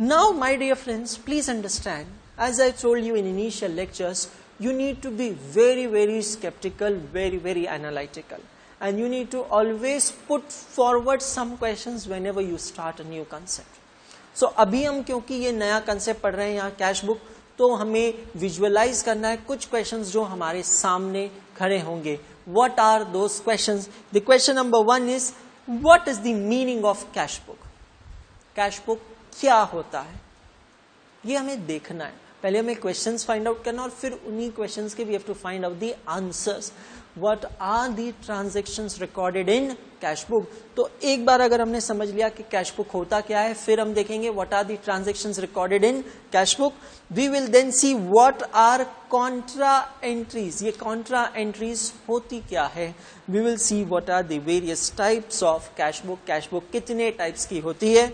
Now, my dear friends, please understand, as I told you in initial lectures, you need to be very, very skeptical, very, very analytical. And you need to always put forward some questions whenever you start a new concept. So, अभी हम क्योंकि ये नया concept पढ़ रहे हैं यहाँ cash book, तो हमें visualize करना है कुछ questions जो हमारे सामने खड़े होंगे. What are those questions? The question number 1 is, what is the meaning of cash book? Cash book क्या होता है, ये हमें देखना है. पहले हमें क्वेश्चंस फाइंड आउट करना और फिर उन्हीं क्वेश्चंस के we have to find out the answers. What are the transactions recorded in cash book. तो एक बार अगर हमने समझ लिया कि कैश बुक होता क्या है, फिर हम देखेंगे what are the transactions recorded in cash book. We will then see what are contra entries. ये कॉन्ट्रा एंट्रीज होती क्या है. We will see what are the various types of cash book. Cash book कितने types की होती है.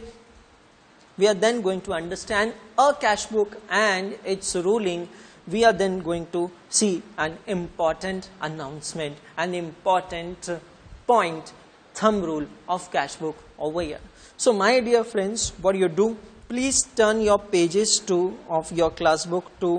We are then going to understand a cash book and its ruling. We are then going to see an important announcement, an important point, thumb rule of cash book over here. So my dear friends, what you do, please turn your pages of your class book to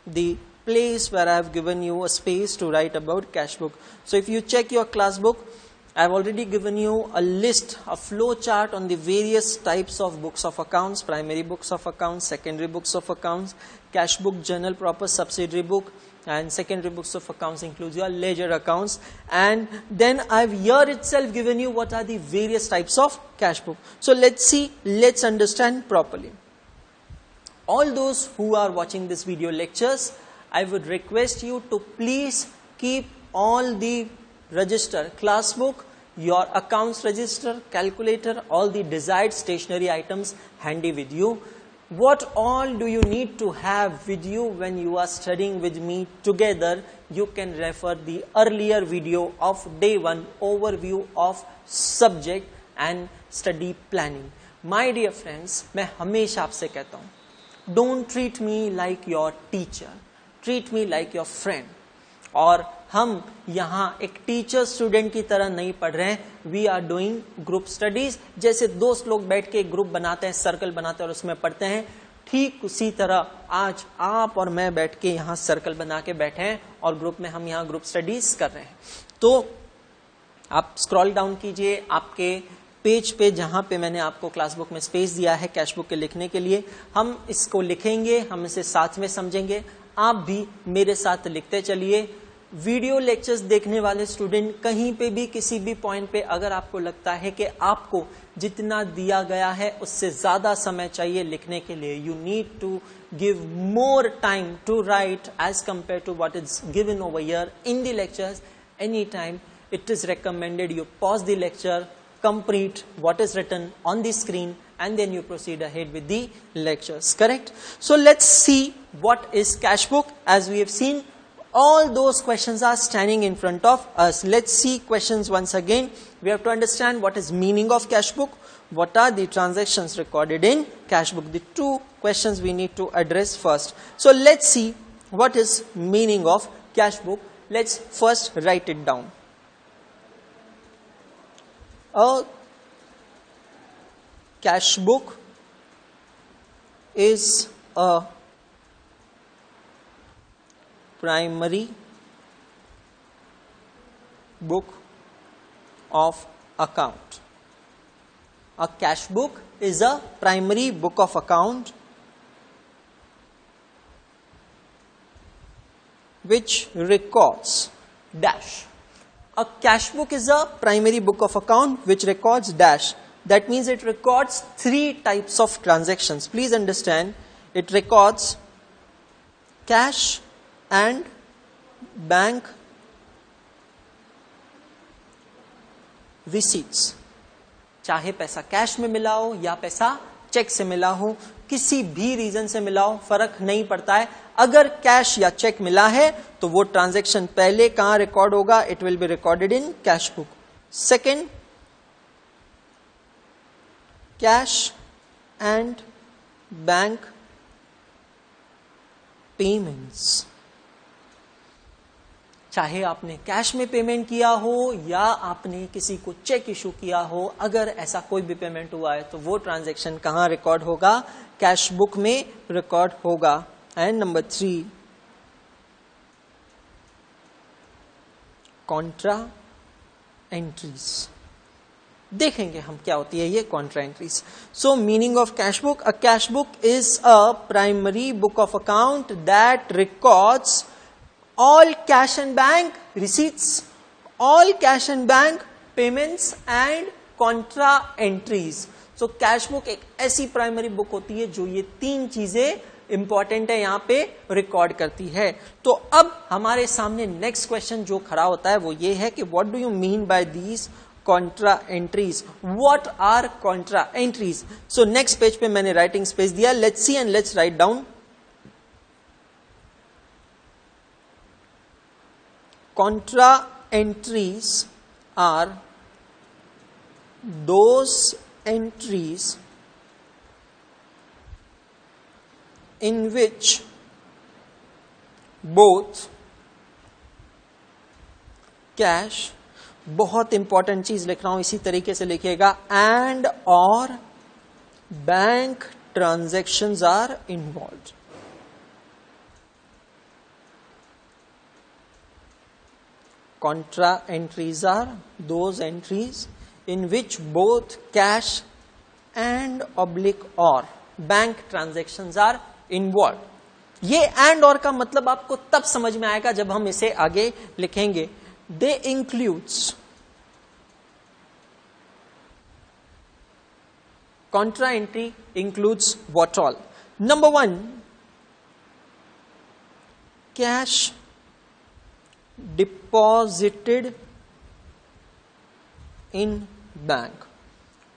the place where I have given you a space to write about cash book. So if you check your class book, I have already given you a list, a flow chart on the various types of books of accounts, primary books of accounts, secondary books of accounts, cash book, journal proper, subsidiary book, and secondary books of accounts includes your ledger accounts. And then I've here itself given you what are the various types of cash book. So let's see, let's understand properly. All those who are watching this video lectures, I would request you to please keep all the register, class book, your accounts register, calculator, all the desired stationery items handy with you. What all do you need to have with you when you are studying with me together? You can refer the earlier video of day 1 overview of subject and study planning. My dear friends, मैं हमेशा आपसे कहता हूँ, don't treat me like your teacher, treat me like your friend. और हम यहाँ एक teacher student की तरह नहीं पढ़ रहे हैं. We are doing group studies. जैसे दोस्त लोग बैठ के ग्रुप बनाते हैं, सर्कल बनाते हैं और उसमें पढ़ते हैं, ठीक उसी तरह आज आप और मैं बैठ के यहाँ सर्कल बना के बैठे हैं और ग्रुप में हम यहाँ ग्रुप स्टडीज कर रहे हैं. तो आप स्क्रॉल डाउन कीजिए आपके पेज पे जहां पे मैंने आपको क्लास बुक में स्पेस दिया है कैश बुक के लिखने के लिए. हम इसको लिखेंगे, हम इसे साथ में समझेंगे. आप भी मेरे साथ लिखते चलिए. वीडियो लेक्चर्स देखने वाले स्टूडेंट कहीं पे भी किसी भी पॉइंट पे अगर आपको लगता है कि आपको जितना दिया गया है उससे ज्यादा समय चाहिए लिखने के लिए, you need to give more time to write as compare to what is given over here in the lectures. Any time it is recommended you pause the lecture, complete what is written on the screen, and then you proceed ahead with the lectures. Correct? So let's see what is cash book. As we have seen, all those questions are standing in front of us. Let's see questions once again. We have to understand what is meaning of cash book, what are the transactions recorded in cash book. The two questions we need to address first. So let's see what is meaning of cash book. Let's first write it down. A cash book is a primary book of account. A cash book is a primary book of account which records dash. A cash book is a primary book of account which records dash. That means it records three types of transactions. Please understand, it records cash and bank receipts. चाहे पैसा cash में मिला हो या पैसा check से मिला हो, किसी भी रीजन से मिला हो, फर्क नहीं पड़ता है. अगर कैश या चेक मिला है तो वो ट्रांजैक्शन पहले कहां रिकॉर्ड होगा? It will be recorded in cash book. Second, cash and bank payments. चाहे आपने कैश में पेमेंट किया हो या आपने किसी को चेक इशू किया हो, अगर ऐसा कोई भी पेमेंट हुआ है तो वो ट्रांजैक्शन कहां रिकॉर्ड होगा? कैश बुक में रिकॉर्ड होगा। And number 3, Contra entries. देखेंगे हम क्या होती है ये contra entries. So meaning of cash book, a cash book is a primary book of account that records all cash and bank receipts, all cash and bank payments and contra entries. So cash book एक ऐसी primary book होती है जो ये 3 चीजें important है यहां पे रिकॉर्ड करती है। तो अब हमारे सामने नेक्स्ट क्वेश्चन जो खड़ा होता है वो ये है कि what do you mean by these contra entries? What are contra entries? So next page पे मैंने राइटिंग स्पेस दिया, let's see and let's write down. Contra entries are those entries in which both cash, बहुत important चीज लिख रहा हूं इसी तरीके से लिखिएगा, एंड और bank transactions are involved. Contra entries are those entries in which both cash and oblique or bank transactions are involved. ये and और का मतलब आपको तब समझ में आएगा जब हम इसे आगे लिखेंगे। They includes contra entry includes what all? Number 1, cash deposited in bank.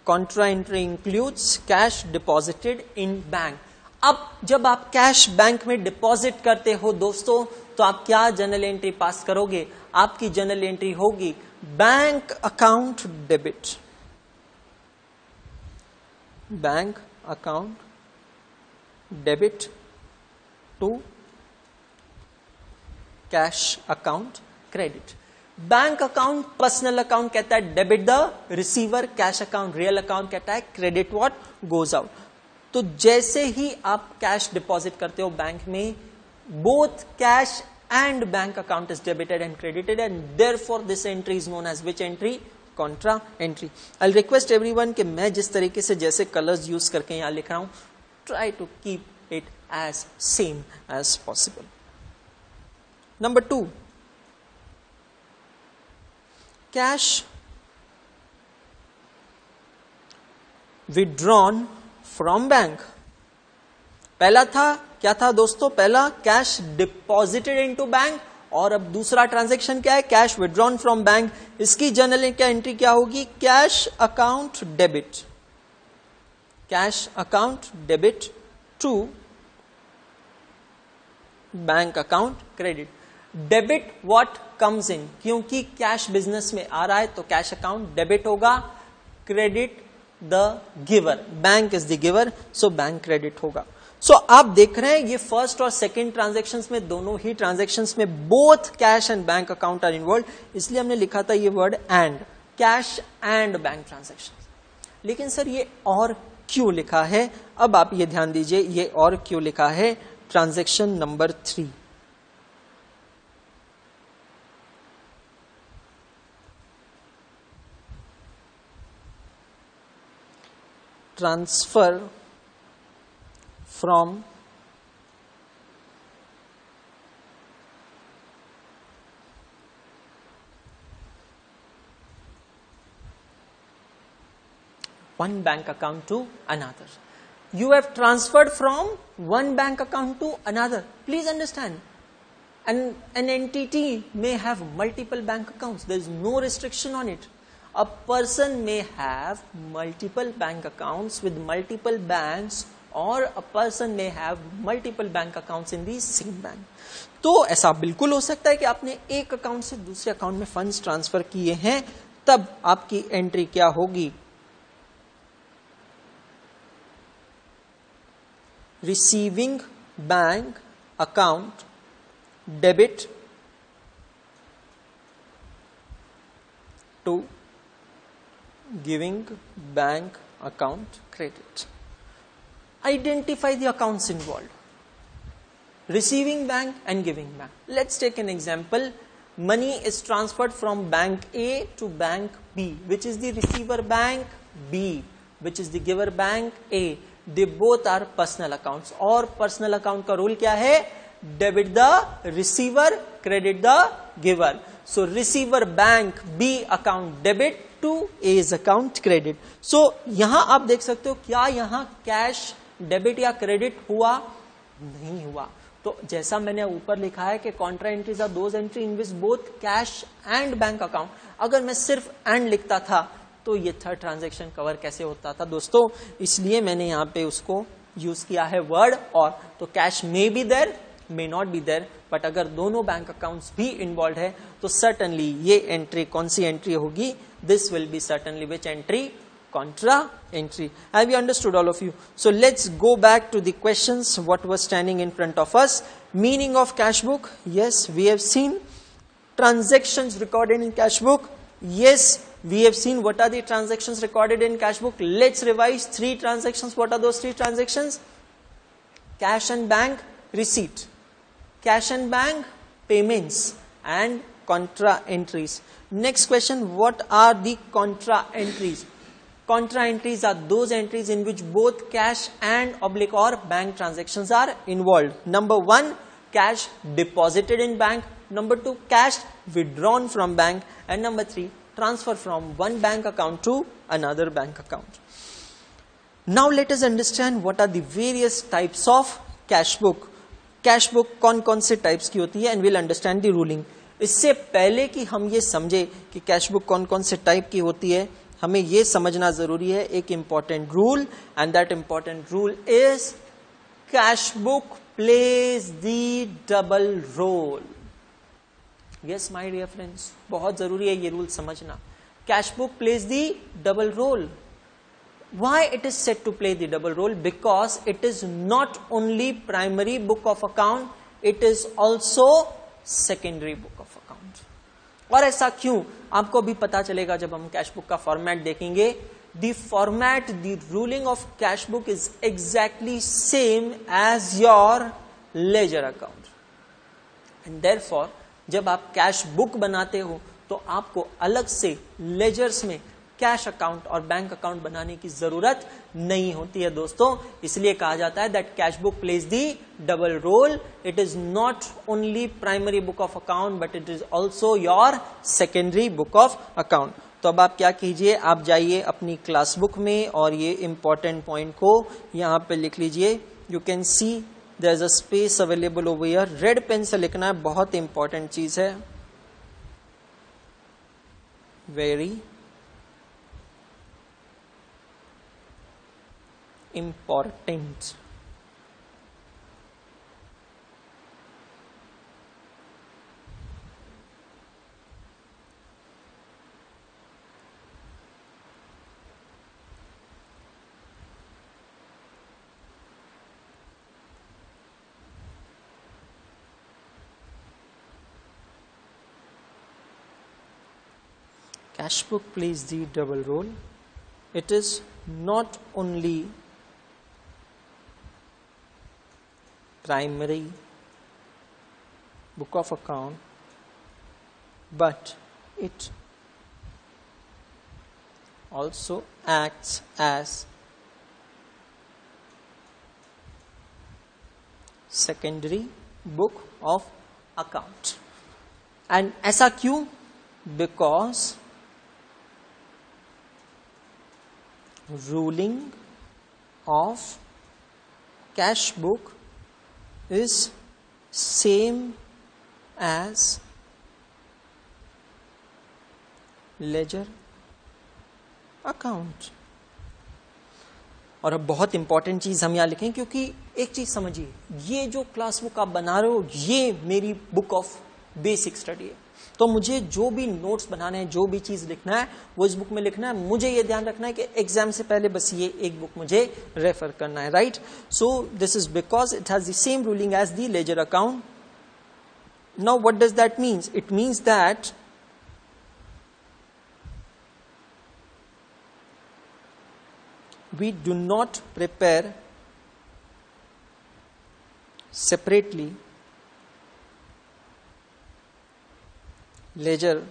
Contra entry includes cash deposited in bank. अब जब आप कैश बैंक में डिपॉजिट करते हो दोस्तों, तो आप क्या जनरल एंट्री पास करोगे? आपकी जनरल एंट्री होगी bank account debit, bank account debit to cash account credit. Bank account personal account कहता है debit the receiver, cash account real account कहता है क्रेडिट व्हाट गोज आउट। तो जैसे ही आप कैश डिपॉजिट करते हो बैंक में, both cash and bank account is debited and credited, and therefore this entry is known as which entry? Contra entry. I request everyone कि मैं जिस तरीके से जैसे कलर्स यूज करके यहां लिख रहा हूं, try to keep it as same as possible. Number 2, cash withdrawn from bank. पहला था क्या था दोस्तों? पहला कैश डिपॉजिटेड इनटू बैंक, और अब दूसरा ट्रांजैक्शन क्या है? Cash withdrawn from bank. इसकी जनरल क्या एंट्री क्या होगी? Cash account debit, cash account debit to bank account credit. Debit what comes in, क्योंकि कैश बिजनेस में आ रहा है तो कैश अकाउंट डेबिट होगा, credit the giver, bank is the giver, so bank credit होगा। सो आप देख रहे हैं ये फर्स्ट और सेकंड ट्रांजैक्शंस में, दोनों ही ट्रांजैक्शंस में both cash and bank account are involve, इसलिए हमने लिखा था ये word and, cash and bank transaction. लेकिन सर ये और क्यों लिखा है? अब आप ये ध्यान दीजिए, ये और क्यों लिखा है? Transaction number 3, transfer from one bank account to another. You have transferred from one bank account to another. Please understand, an entity may have multiple bank accounts. There is no restriction on it. A person may have multiple bank accounts with multiple banks, or a person may have multiple bank accounts in the same bank. तो ऐसा बिल्कुल हो सकता है कि आपने एक account से दूसरे अकाउंट में फंड्स ट्रांसफर किए हैं, तब आपकी एंट्री क्या होगी? Receiving bank account debit to giving bank account credit. Identify the accounts involved. Receiving bank and giving bank. Let's take an example. Money is transferred from bank A to bank B. Which is the receiver bank? B. Which is the giver bank? A. They both are personal accounts. और personal account का rule क्या है? Debit the receiver, credit the giver. So receiver bank B account debit to A's account credit. So यहां आप देख सकते हो क्या यहां कैश डेबिट या क्रेडिट हुआ? नहीं हुआ. तो जैसा मैंने ऊपर लिखा है कि contra entries are those entry in which both cash and bank account. अगर मैं सिर्फ एंड लिखता था तो ये थर्ड ट्रांजैक्शन कवर कैसे होता था दोस्तों? इसलिए मैंने यहां पे उसको यूज किया है वर्ड और. तो cash may be there, may not be there, but अगर दोनों बैंक अकाउंट्स भी इन्वॉल्व है तो सर्टनली ये एंट्री कौन सी एंट्री होगी? This will be certainly which entry? Contra entry. Have you understood, all of you? So let's go back to the questions what was standing in front of us. Meaning of cash book? Yes, we have seen. Transactions recorded in cash book? Yes, we have seen. What are the transactions recorded in cash book? Let's revise 3 transactions. What are those 3 transactions? Cash and bank receipt, cash and bank payments, and contra entries. Next question, what are the contra entries? Contra entries are those entries in which both cash and oblique or bank transactions are involved. Number 1, cash deposited in bank. Number 2, cash withdrawn from bank. And number 3, transfer from one bank account to another bank account. Now let us understand what are the various types of cash book. Cash book कौन से types की होती है and we'll understand the ruling. इससे पहले कि हम ये समझे कि कैश बुक कौन से टाइप की होती है, हमें ये समझना जरूरी है एक important rule, and that important rule is cash book plays the double role. Yes my dear friends, बहुत जरूरी है ये रूल समझना. Cash book plays the double role. Why it is said to play the double role? Because it is not only primary book of account, it is also secondary book of account. और ऐसा क्यों आपको भी पता चलेगा जब हम cash book का फॉर्मेट देखेंगे. The format, the ruling of cash book is exactly same as your ledger account. And therefore जब आप कैश बुक बनाते हो तो आपको अलग से लेजर्स में कैश अकाउंट और बैंक अकाउंट बनाने की जरूरत नहीं होती है दोस्तों. इसलिए कहा जाता है that cash book plays the double role. It is not only primary book of account but it is also your secondary book of account. तो अब आप क्या कीजिए, आप जाइए अपनी क्लास बुक में और ये इंपॉर्टेंट पॉइंट को यहां पे लिख लीजिए. You can see there is a space available over here. Red pen से लिखना है, बहुत इंपॉर्टेंट चीज है, very important. Cash book plays the double role. It is not only primary book of account, but it also acts as secondary book of account. And ऐसा क्यों? Because ruling of cash book is same as ledger account. और अब बहुत important चीज हम यहां लिखें, क्योंकि एक चीज समझिए, ये जो क्लास बुक आप बना रहे हो ये मेरी बुक ऑफ बेसिक स्टडी है. तो मुझे जो भी नोट्स बनाने हैं, जो भी चीज लिखना है वो इस बुक में लिखना है. मुझे ये ध्यान रखना है कि एग्जाम से पहले बस ये एक बुक मुझे रेफर करना है, right. So this is because it has the same ruling as the ledger account. Now what does that means? It means that we do not prepare separately ledger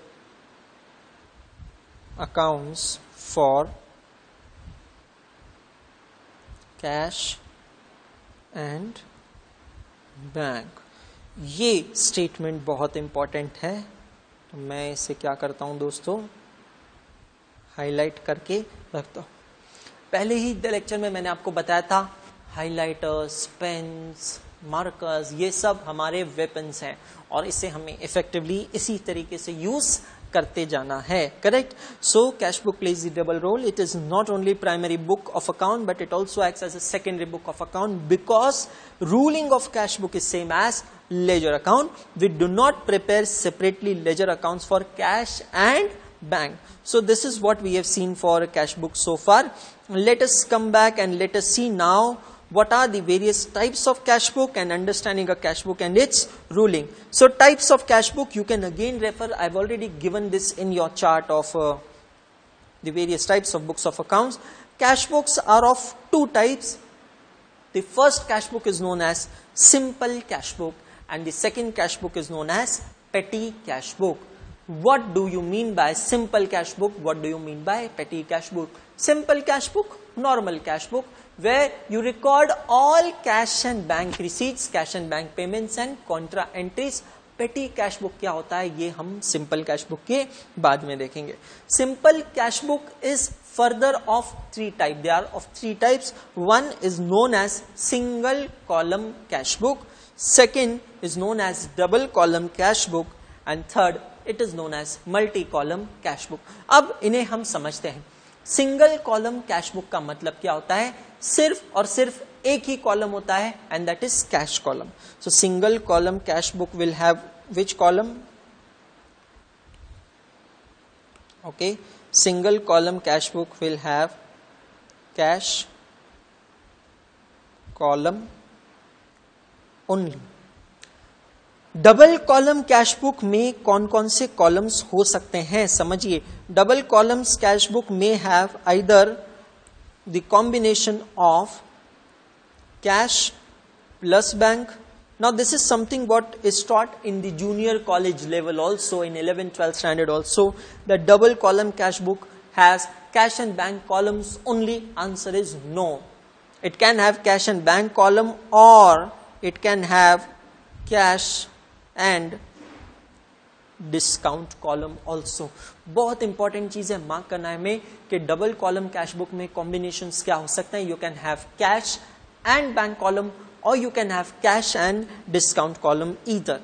accounts for cash and bank. ये statement बहुत important है, तो मैं इसे क्या करता हूं दोस्तों, हाईलाइट करके रखता हूं। पहले ही लेक्चर में मैंने आपको बताया था हाइलाइटर्स, पेन्स, मार्कर्स, ये सब हमारे वेपन्स हैं और इसे हमें इफेक्टिवली इसी तरीके से यूज करते जाना है, correct. So cash book plays the double role. It is not only primary book of account but it also acts as a secondary book of account because ruling of cash book is same as ledger account. We do not prepare separately ledger accounts for cash and bank. So this is what we have seen for cash book so far. Let us come back and let us see now what are the various types of cash book and understanding a cash book and its ruling. So types of cash book, you can again refer, I've already given this in your chart of the various types of books of accounts. Cash books are of two types. The first cash book is known as simple cash book and the second cash book is known as petty cash book. What do you mean by simple cash book? What do you mean by petty cash book? Simple cash book, normal cash book, where you record all cash and bank receipts, cash and bank payments and contra entries. Petty cash book क्या होता है, ये हम simple cash book के बाद में देखेंगे। Simple cash book is further of three types. They are of three types. One is known as single column cash book. Second is known as double column cash book and third it is known as multi column cash book. अब इन्हें हम समझते हैं। Single column cash book का मतलब क्या होता है, सिर्फ और सिर्फ एक ही कॉलम होता है and that is cash column. So single column cash book will have which column, okay, single column cash book will have cash column only. Double column cash book में कौन कौन से कॉलम्स हो सकते हैं, समझिए। डबल कॉलम्स कैश बुक में have either the combination of cash plus bank. Now this is something what is taught in the junior college level also, in 11th 12th standard also. The double column cash book has cash and bank columns only. Answer is no. It can have cash and bank column or it can have cash and discount column also. बहुत important चीज है mark करना है हमें कि double column cash book में combinations क्या हो सकते हैं। You can have cash and bank column or you can have cash and discount column either.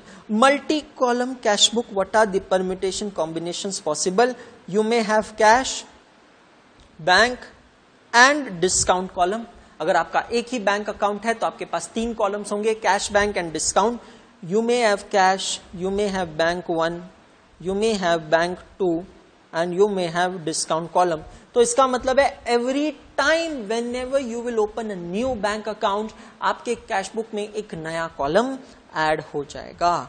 Multi column cash book, what are the permutation combinations possible? You may have cash, bank and discount column. अगर आपका एक ही bank account है तो आपके पास तीन columns होंगे, cash, bank and discount. You may have cash, you may have bank 1, you may have bank 2 and you may have discount column. तो इसका मतलब है every time when ever you will open a new bank account, आपके cash book में एक नया column add हो जाएगा।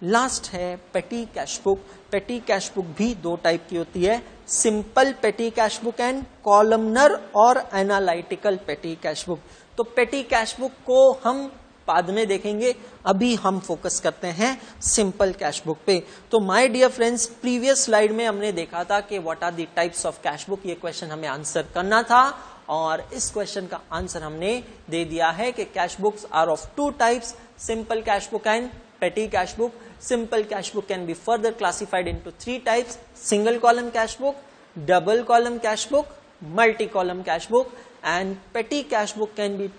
लास्ट है पेटी कैश बुक। पेटी कैश बुक भी दो टाइप की होती है, सिंपल पेटी कैश बुक एंड कॉलमनर और एनालिटिकल पेटी कैश बुक। तो पेटी कैश बुक को हम बाद में देखेंगे, अभी हम फोकस करते हैं सिंपल कैश बुक पे। तो my dear friends, previous slide में हमने देखा था कि what are the types of cash book, ये क्वेश्चन हमें आंसर करना था और इस क्वेश्चन का आंसर हमने दे दिया है कि cash books are of two types, simple cash book and petty cash book. Simple cash book can be further classified into three types: single column cash book, double column cash book, multi column cash book, and petty cash book can be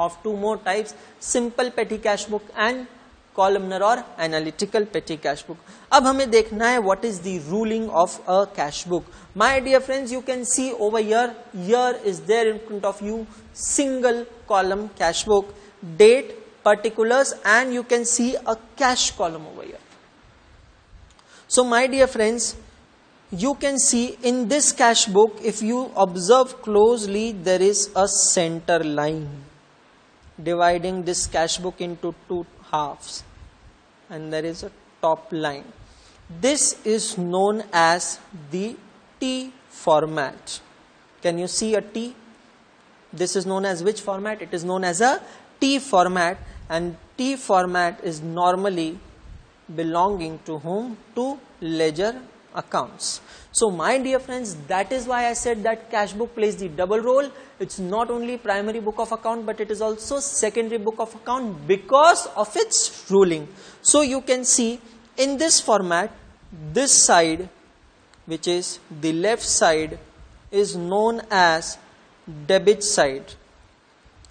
of two more types: simple petty cash book and columnar or analytical petty cash book. अब हमें देखना है what is the ruling of a cash book. My dear friends, you can see over here is there in front of you single column cash book, date, particulars, and you can see a cash column over here. So my dear friends, you can see in this cash book, if you observe closely, there is a center line dividing this cash book into two halves and there is a top line. This is known as the T format. Can you see a T? This is known as which format? It is known as a T format, and T format is normally belonging to whom? To ledger accounts. So my dear friends, that is why I said that cash book plays the double role. It's not only primary book of account, but it is also secondary book of account because of its ruling. So you can see in this format, this side, which is the left side, is known as debit side,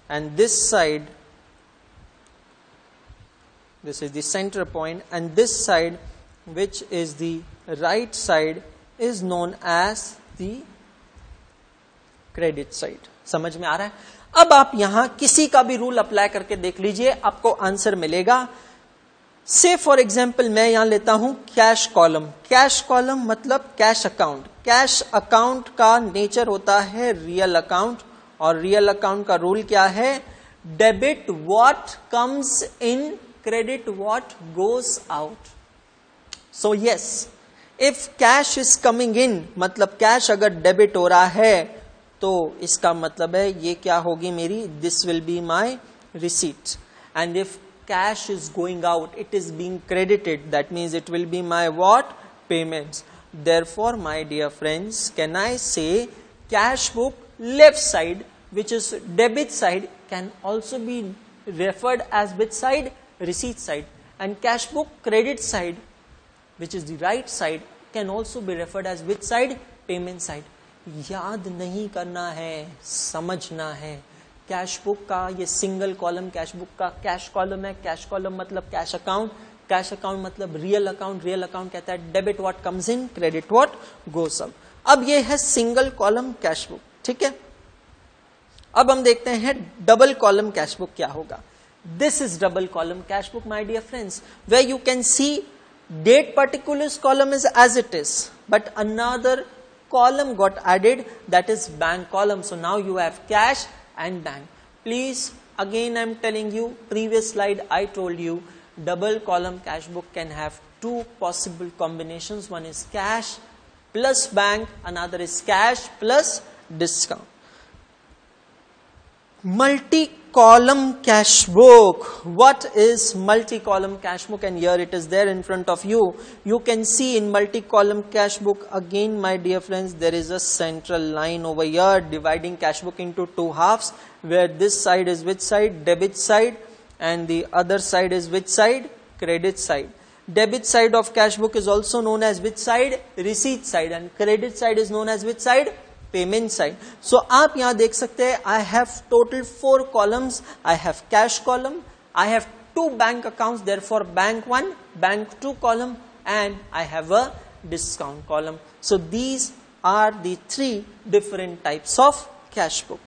and this side, this is the center point, and this side, which is the right side, is known as the credit side. समझ में आ रहा है? अब आप यहां किसी का भी रूल अप्लाई करके देख लीजिए, आपको आंसर मिलेगा. से फॉर एग्जाम्पल मैं यहां लेता हूं कैश कॉलम. कैश कॉलम मतलब कैश अकाउंट. कैश अकाउंट का नेचर होता है रियल अकाउंट, और रियल अकाउंट का रूल क्या है? Debit what comes in, credit what goes out. So yes, if cash is coming in, मतलब कैश अगर डेबिट हो रहा है, तो इसका मतलब है ये क्या होगी मेरी? This will be my receipt. And if cash is going out, it is being credited, that means it will be my what? Payments. Therefore my dear friends, can I say cash book left side, which is debit side, can also be referred as which side? Receipt side. And cash book credit side, which is the right side, can also be referred as which side? Payment side. याद नहीं करना है, समझना है. Cash book का ये single column cash book का cash column है. कैश कॉलम मतलब कैश अकाउंट, कैश अकाउंट मतलब रियल अकाउंट. रियल अकाउंट कहता है debit what comes in, credit what goes out. अब ये है सिंगल कॉलम कैश बुक. ठीक है, अब हम देखते हैं डबल कॉलम कैश बुक क्या होगा. This is double column cash book my dear friends, where you can see date particulars column is as it is, but another column got added, that is bank column. So now you have cash and bank. Please, again I am telling you, previous slide I told you, double column cash book can have two possible combinations. One is cash plus bank, another is cash plus discount. Multi-column cash book. What is multi-column cash book? And here it is there in front of you. You can see in multi-column cash book, again my dear friends, there is a central line over here dividing cash book into two halves, where this side is which side? Debit side, and the other side is which side? Credit side. Debit side of cash book is also known as which side? Receipt side. And credit side is known as which side? Payment side. So आप यहाँ देख सकते हैं, I have total 4 columns. I have cash column, I have 2 bank accounts, therefore bank 1, bank 2 column, and I have a discount column. So these are the 3 different types of cash book.